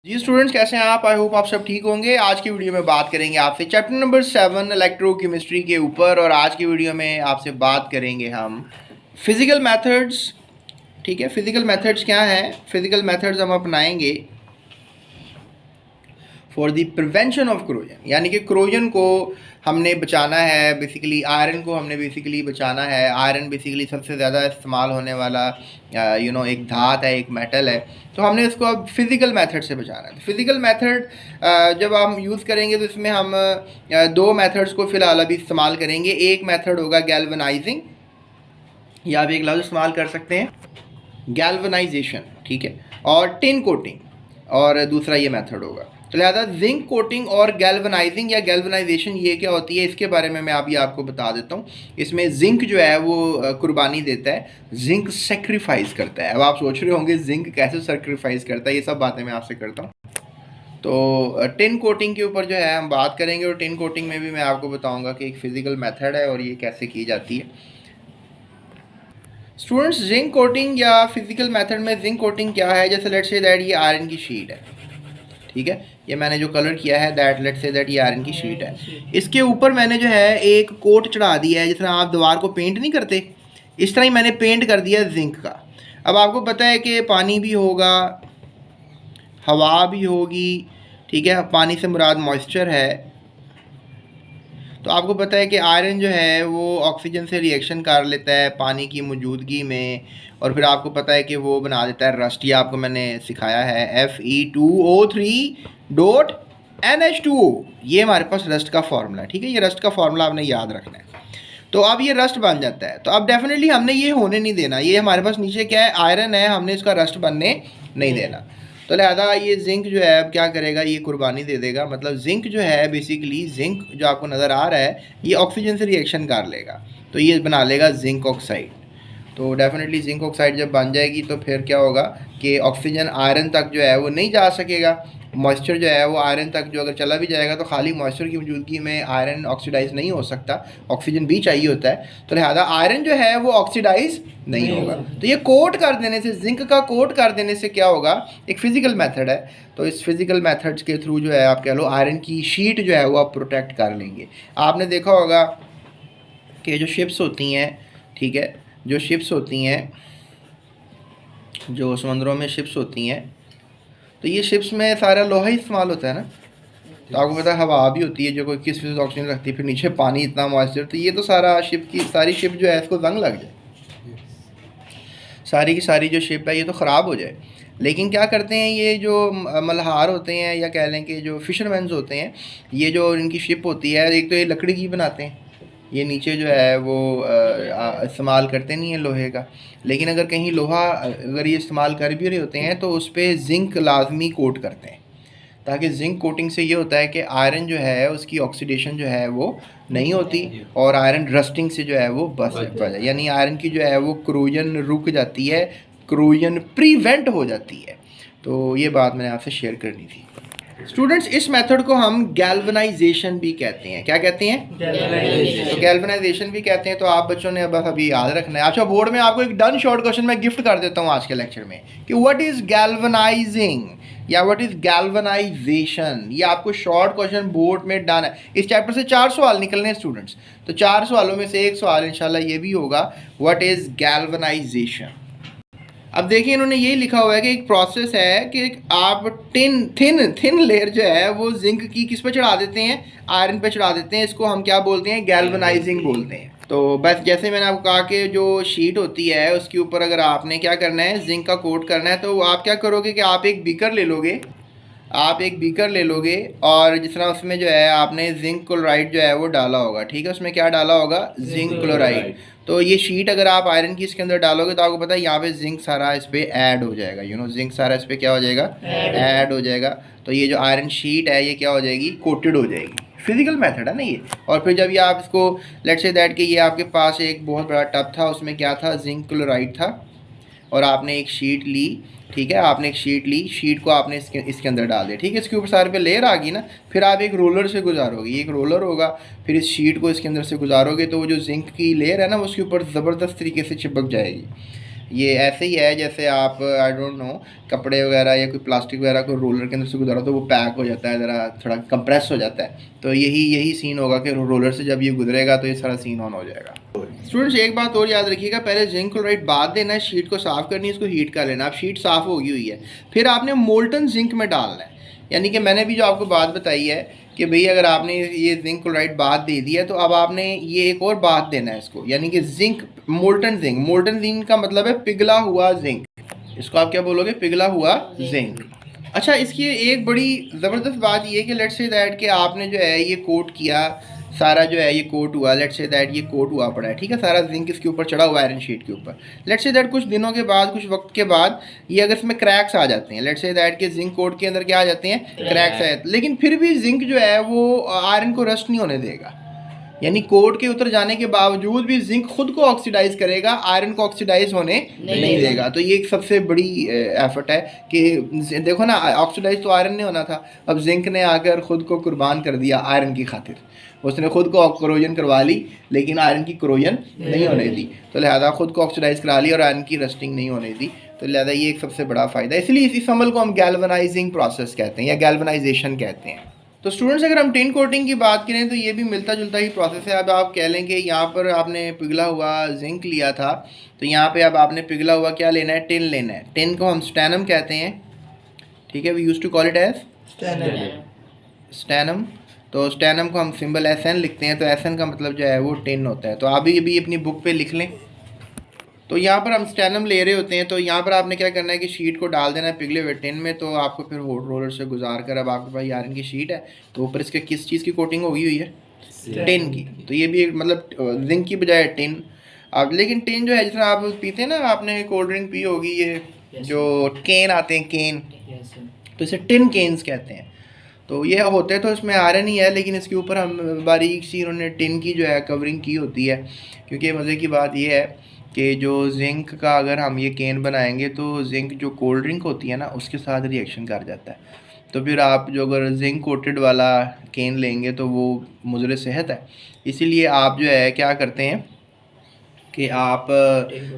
जी students, कैसे हैं आप? आई होप आप सब ठीक होंगे। आज की वीडियो में बात करेंगे आपसे चैप्टर नंबर 7 इलेक्ट्रोकेमिस्ट्री के ऊपर। और आज की वीडियो में आपसे बात करेंगे हम फिज़िकल मेथड्स। ठीक है, फिज़िकल मेथड्स क्या हैं? फिज़िकल मेथड्स हम अपनाएंगे for the prevention of corrosion, यानी कि क्रोजन को हमने बचाना है। बेसिकली आयरन को हमने बेसिकली बचाना है। आयरन बेसिकली सबसे ज़्यादा इस्तेमाल होने वाला एक धात है, एक मेटल है। तो हमने इसको अब फिज़िकल मेथड से बचाना है। फिज़िकल मेथड जब हम यूज़ करेंगे तो इसमें हम दो मेथड्स को फ़िलहाल अभी इस्तेमाल करेंगे। एक मेथड होगा गैल्वनाइजिंग, या आप एक लफ्ज़ इस्तेमाल कर सकते हैं गैल्वनाइजेशन, ठीक है, और टिन कोटिंग, और दूसरा ये मेथड होगा। तो लिहाजा जिंक कोटिंग और गैल्वनाइजिंग या गैल्वनाइजेशन ये क्या होती है, इसके बारे में मैं अभी आपको बता देता हूँ। इसमें जिंक जो है वो कुर्बानी देता है, जिंक सेक्रीफाइस करता है। अब आप सोच रहे होंगे जिंक कैसे सेक्रीफाइस करता है, ये सब बातें मैं आपसे करता हूँ। तो टिन कोटिंग के ऊपर जो है हम बात करेंगे, और टिन कोटिंग में भी मैं आपको बताऊँगा कि एक फ़िज़िकल मेथड है और ये कैसे की जाती है। स्टूडेंट्स, जिंक कोटिंग या फिजिकल मेथड में जिंक कोटिंग क्या है? जैसे लेट्स से दैट ये आयरन की शीट है, ठीक है, ये मैंने जो कलर किया है दैट लेट्स से दैट ये आयरन की शीट है। इसके ऊपर मैंने जो है एक कोट चढ़ा दिया है, जिस तरह आप दीवार को पेंट नहीं करते, इस तरह ही मैंने पेंट कर दिया जिंक का। अब आपको पता है कि पानी भी होगा, हवा भी होगी, ठीक है, पानी से मुराद मॉइस्चर है। तो आपको पता है कि आयरन जो है वो ऑक्सीजन से रिएक्शन कर लेता है पानी की मौजूदगी में, और फिर आपको पता है कि वो बना देता है रस्ट। ये आपको मैंने सिखाया है Fe2O3.NH2O, ये हमारे पास रस्ट का फार्मूला है, ठीक है। ये रस्ट का फार्मूला आपने याद रखना है। तो अब ये रस्ट बन जाता है, तो अब डेफिनेटली हमने ये होने नहीं देना। ये हमारे पास नीचे क्या है, आयरन है, हमने इसका रस्ट बनने नहीं देना। तो लिहाजा ये जिंक जो है अब क्या करेगा, ये कुर्बानी दे देगा। मतलब जिंक जो है बेसिकली, जिंक जो आपको नज़र आ रहा है ये ऑक्सीजन से रिएक्शन कर लेगा, तो ये बना लेगा जिंक ऑक्साइड। तो डेफिनेटली जिंक ऑक्साइड जब बन जाएगी तो फिर क्या होगा कि ऑक्सीजन आयरन तक जो है वो नहीं जा सकेगा। मॉइस्चर जो है वो आयरन तक जो अगर चला भी जाएगा तो खाली मॉइस्चर की मौजूदगी में आयरन ऑक्सीडाइज नहीं हो सकता, ऑक्सीजन भी चाहिए होता है। तो लिहाजा आयरन जो है वो ऑक्सीडाइज नहीं होगा। तो ये कोट कर देने से, जिंक का कोट कर देने से क्या होगा, एक फ़िज़िकल मेथड है। तो इस फिज़िकल मेथड्स के थ्रू जो है आप कह लो आयरन की शीट जो है वो आप प्रोटेक्ट कर लेंगे। आपने देखा होगा कि जो शिप्स होती हैं, ठीक है, जो शिप्स होती हैं, जो समुद्रों में शिप्स होती हैं, तो ये शिप्स में सारा लोहा ही इस्तेमाल होता है ना। तो आपको पता है हवा भी होती है जो कोई 21% ऑक्सीजन रखती है, फिर नीचे पानी इतना मॉइस्चर, तो ये तो सारा शिप की सारी शिप जो है इसको जंग लग जाए, सारी की सारी जो शिप है ये तो ख़राब हो जाए। लेकिन क्या करते हैं ये जो मल्हार होते हैं, या कह लें कि जो फिशरमैन्स होते हैं, ये जो इनकी शिप होती है, एक तो ये लकड़ी की बनाते हैं, ये नीचे जो है वो इस्तेमाल करते नहीं है लोहे का। लेकिन अगर कहीं लोहा अगर ये इस्तेमाल कर भी रहे होते हैं तो उस पर जिंक लाजमी कोट करते हैं, ताकि जिंक कोटिंग से ये होता है कि आयरन जो है उसकी ऑक्सीडेशन जो है वो नहीं होती, और आयरन रस्टिंग से जो है वो बच जाए, यानी आयरन की जो है वो क्रोजन रुक जाती है, क्रोजन प्रिवेंट हो जाती है। तो ये बात मैंने आपसे शेयर करनी थी। स्टूडेंट्स, इस मेथड को हम गैल्वनाइजेशन भी कहते हैं। क्या कहते हैं? तो गैल्वनाइजेशन भी कहते हैं। तो आप बच्चों ने बस अभी याद रखना है। अच्छा, बोर्ड में आपको एक डन शॉर्ट क्वेश्चन मैं गिफ्ट कर देता हूँ आज के लेक्चर में, कि व्हाट इज गैल्वनाइजिंग या व्हाट इज गैल्वनाइजेशन। ये आपको शॉर्ट क्वेश्चन बोर्ड में डन है। इस चैप्टर से 4 सवाल निकलने हैं स्टूडेंट्स, तो 4 सवालों में से एक सवाल इंशाल्लाह ये भी होगा, व्हाट इज गैल्वनाइजेशन। अब देखिए इन्होंने यही लिखा हुआ है कि एक प्रोसेस है कि आप थिन लेयर जो है वो जिंक की किस पे चढ़ा देते हैं, आयरन पे चढ़ा देते हैं। इसको हम क्या बोलते हैं? गैल्वनाइजिंग बोलते हैं। तो बस जैसे मैंने आपको कहा कि जो शीट होती है उसके ऊपर अगर आपने क्या करना है, जिंक का कोट करना है, तो आप क्या करोगे कि आप एक बीकर ले लोगे, और जिस तरह उसमें जो है आपने जिंक क्लोराइड जो है वो डाला होगा, ठीक है, उसमें क्या डाला होगा? Zinc chloride. तो ये शीट अगर आप आयरन की इसके अंदर डालोगे तो आपको पता है यहाँ पे जिंक सारा इस पर ऐड हो जाएगा, जिंक सारा इस पर क्या हो जाएगा? ऐड हो जाएगा। तो ये जो आयरन शीट है ये क्या हो जाएगी? कोटेड हो जाएगी। फिजिकल मेथड है ना ये। और फिर जब ये आप इसको लेट्स से दैट कि ये आपके पास एक बहुत बड़ा टब था, उसमें क्या था? जिंक क्लोराइड था, और आपने एक शीट ली, ठीक है, आपने एक शीट ली, शीट को आपने इसके अंदर डाल दिया, ठीक है, इसके ऊपर सारे पे लेयर आ गई ना। फिर आप एक रोलर से गुजारोगे, ये एक रोलर होगा, फिर इस शीट को इसके अंदर से गुजारोगे तो वो जो जिंक की लेयर है ना उसके ऊपर ज़बरदस्त तरीके से चिपक जाएगी। ये ऐसे ही है जैसे आप आई डोंट नो कपड़े वगैरह या कोई प्लास्टिक वगैरह को रोलर के अंदर से गुजरा तो वो पैक हो जाता है, ज़रा थोड़ा कंप्रेस हो जाता है। तो यही सीन होगा कि रोलर से जब ये गुजरेगा तो ये सारा सीन ऑन हो जाएगा। स्टूडेंट्स एक बात और याद रखिएगा, पहले जिंक क्लोराइड बाद देना है, शीट को साफ़ करनी है, इसको हीट कर लेना। अब शीट साफ़ होगी हुई है, फिर आपने मोल्टन जिंक में डालना है। यानी कि मैंने भी जो आपको बात बताई है कि भाई अगर आपने ये जिंक क्लोराइड बात दे दिया तो अब आपने ये एक और बात देना है इसको, यानी कि zinc molten zinc. Molten zinc का मतलब है पिघला हुआ जिंक, इसको आप क्या बोलोगे, पिघला हुआ जिंक। अच्छा, इसकी एक बड़ी ज़बरदस्त बात ये है कि लेट्स से दैट कि आपने जो है ये कोट किया, सारा जो है ये कोट हुआ, लेट्स से दैट ये कोट हुआ पड़ा है, ठीक है, सारा जिंक इसके ऊपर चढ़ा हुआ है आयरन शीट के ऊपर। लेट्स से दैट कुछ दिनों के बाद, कुछ वक्त के बाद ये अगर इसमें क्रैक्स आ जाते हैं, लेट्स से दैट के जिंक कोट के अंदर क्या आ जाते हैं, क्रैक्स आ जाते हैं, लेकिन फिर भी जिंक जो है वो आयरन को रस्ट नहीं होने देगा। यानी कोट के उतर जाने के बावजूद भी जिंक खुद को ऑक्सीडाइज करेगा, आयरन को ऑक्सीडाइज होने नहीं देगा। तो ये एक सबसे बड़ी एफर्ट है कि देखो ना, ऑक्सीडाइज तो आयरन ने होना था, अब जिंक ने आकर खुद को कुर्बान कर दिया आयरन की खातिर। उसने खुद को क्रोजन करवा ली लेकिन आयरन की क्रोजन नहीं होने दी, तो लिहाजा खुद को ऑक्सीडाइज करा ली और आयरन की रस्टिंग नहीं होने दी। तो लिहाजा ये एक सबसे बड़ा फ़ायदा है, इसलिए इस अमल को हम गैल्वनाइजिंग प्रोसेस कहते हैं या गैल्वनाइजेशन कहते हैं। तो स्टूडेंट्स अगर हम टिन कोटिंग की बात करें तो ये भी मिलता जुलता ही प्रोसेस है। अब आप कह लें कि यहाँ पर आपने पिघला हुआ जिंक लिया था, तो यहाँ पे अब आपने पिघला हुआ क्या लेना है, टिन लेना है। टिन को हम स्टैनम कहते हैं, ठीक है, we used to call it as stannum. तो स्टैनम को हम सिंबल SN लिखते हैं, तो SN का मतलब जो है वो टिन होता है। तो आप भी अपनी बुक पे लिख लें। तो यहाँ पर हम स्टैनम ले रहे होते हैं, तो यहाँ पर आपने क्या करना है कि शीट को डाल देना है पिघले हुए टिन में। तो आपको फिर हॉट रोलर से गुजार कर, अब आपके पास आयरन की शीट है, तो ऊपर इसके किस चीज़ की कोटिंग होगी हुई है, टिन की। तो ये भी मतलब जिंक की बजाय टिन। अब लेकिन टिन जो है, जिस तरह आप पीते हैं ना, आपने कोल्ड ड्रिंक पी होगी, ये जो केन आते हैं केन, तो इसे टिन केन्स कहते हैं। तो ये होते तो इसमें आयरन ही है, लेकिन इसके ऊपर हम बारीक सी उन्होंने टिन की जो है कवरिंग की होती है। क्योंकि मज़े की बात ये है कि जो जिंक का अगर हम ये केन बनाएंगे तो जिंक जो कोल्ड ड्रिंक होती है ना उसके साथ रिएक्शन कर जाता है। तो फिर आप जो अगर जिंक कोटेड वाला केन लेंगे तो वो मुज़र सेहत है। इसीलिए आप जो है क्या करते हैं कि आप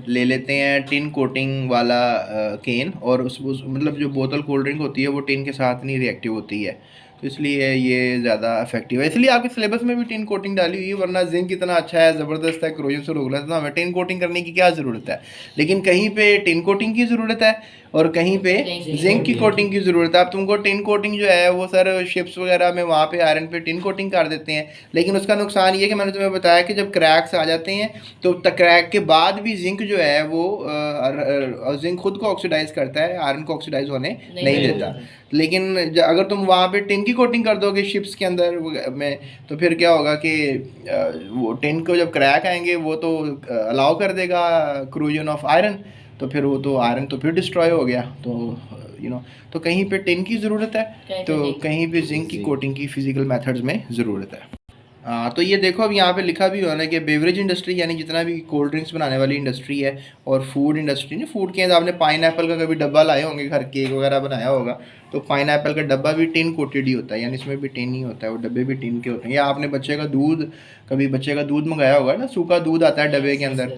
ले लेते हैं टिन कोटिंग वाला केन, और उस मतलब जो बोतल कोल्ड ड्रिंक होती है वो टिन के साथ नहीं रिएक्टिव होती है, तो इसलिए ये ज़्यादा इफेक्टिव है। इसलिए आपके सिलेबस में भी टिन कोटिंग डाली हुई है, वरना जिंक इतना अच्छा है, ज़बरदस्त है, क्रोजन से रोक लेता है, तो हमें टिन कोटिंग करने की क्या ज़रूरत है। लेकिन कहीं पे टिन कोटिंग की ज़रूरत है और कहीं पे जिंक की कोटिंग की ज़रूरत है। अब तुमको टिन कोटिंग जो है वो सर शिप्स वगैरह में वहाँ पे आयरन पे टिन कोटिंग कर देते हैं, लेकिन उसका नुकसान ये है कि मैंने तुम्हें बताया कि जब क्रैक्स आ जाते हैं तो क्रैक के बाद भी जिंक जो है वो जिंक खुद को ऑक्सीडाइज करता है, आयरन को ऑक्सीडाइज होने नहीं देता। लेकिन अगर तुम वहाँ पे टिन की कोटिंग कर दोगे शिप्स के अंदर में, तो फिर क्या होगा कि वो टिन को जब क्रैक आएंगे वो तो अलाउ कर देगा क्रूजन ऑफ आयरन, तो फिर वो तो आयरन तो फिर डिस्ट्रॉय हो गया। तो तो कहीं पे टिन की ज़रूरत है तो कहीं पे जिंक की कोटिंग की फिजिकल मेथड्स में ज़रूरत है। तो ये देखो अब यहाँ पे लिखा भी हुआ है कि बेवरेज इंडस्ट्री, यानी जितना भी कोल्ड ड्रिंक्स बनाने वाली इंडस्ट्री है, और फूड इंडस्ट्री ने फूड के अंदर आपने पाइनएप्पल का कभी डब्बा लाए होंगे घर, केक वगैरह बनाया होगा, तो पाइनएप्पल का डब्बा भी टिन कोटेड ही होता है, यानी इसमें भी टिन ही होता है, वो डब्बे भी टिन के होते हैं। या आपने बच्चे का दूध मंगाया होगा ना, सूखा दूध आता है डब्बे के अंदर,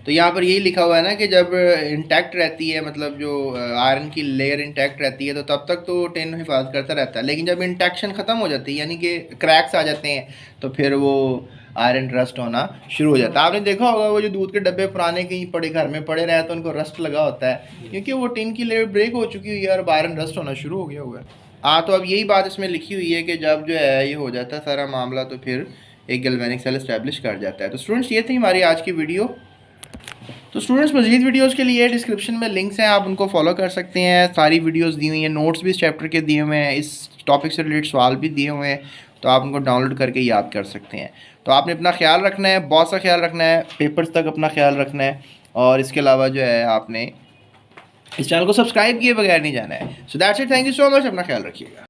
तो यहाँ पर यही लिखा हुआ है ना कि जब इंटैक्ट रहती है, मतलब जो आयरन की लेयर इंटैक्ट रहती है, तो तब तक तो टिन हिफाजत करता रहता है, लेकिन जब इंटैक्शन ख़त्म हो जाती है, यानी कि क्रैक्स आ जाते हैं, तो फिर वो आयरन रस्ट होना शुरू हो जाता है। आपने देखा होगा वो जो दूध के डब्बे पुराने कहीं पड़े घर में पड़े रहे तो उनको रस्ट लगा होता है, क्योंकि वो टिन की लेयर ब्रेक हो चुकी हुई है और आयरन रस्ट होना शुरू हो गया हुआ है। तो अब यही बात इसमें लिखी हुई है कि जब जो है ये हो जाता है सारा मामला, तो फिर एक गैल्वेनिक सेल इस्टेब्लिश कर जाता है। तो स्टूडेंट्स ये थी हमारी आज की वीडियो। तो स्टूडेंट्स मज़ीद वीडियोस के लिए डिस्क्रिप्शन में लिंक्स हैं, आप उनको फॉलो कर सकते हैं। सारी वीडियोस दी हुई हैं, नोट्स भी इस चैप्टर के दिए हुए हैं, इस टॉपिक से रिलेटेड सवाल भी दिए हुए हैं, तो आप उनको डाउनलोड करके याद कर सकते हैं। तो आपने अपना ख्याल रखना है, बहुत सा ख्याल रखना है, पेपर्स तक अपना ख्याल रखना है, और इसके अलावा जो है आपने इस चैनल को सब्सक्राइब किए बगैर नहीं जाना है। So that's it, thank you so much, अपना ख्याल रखिएगा।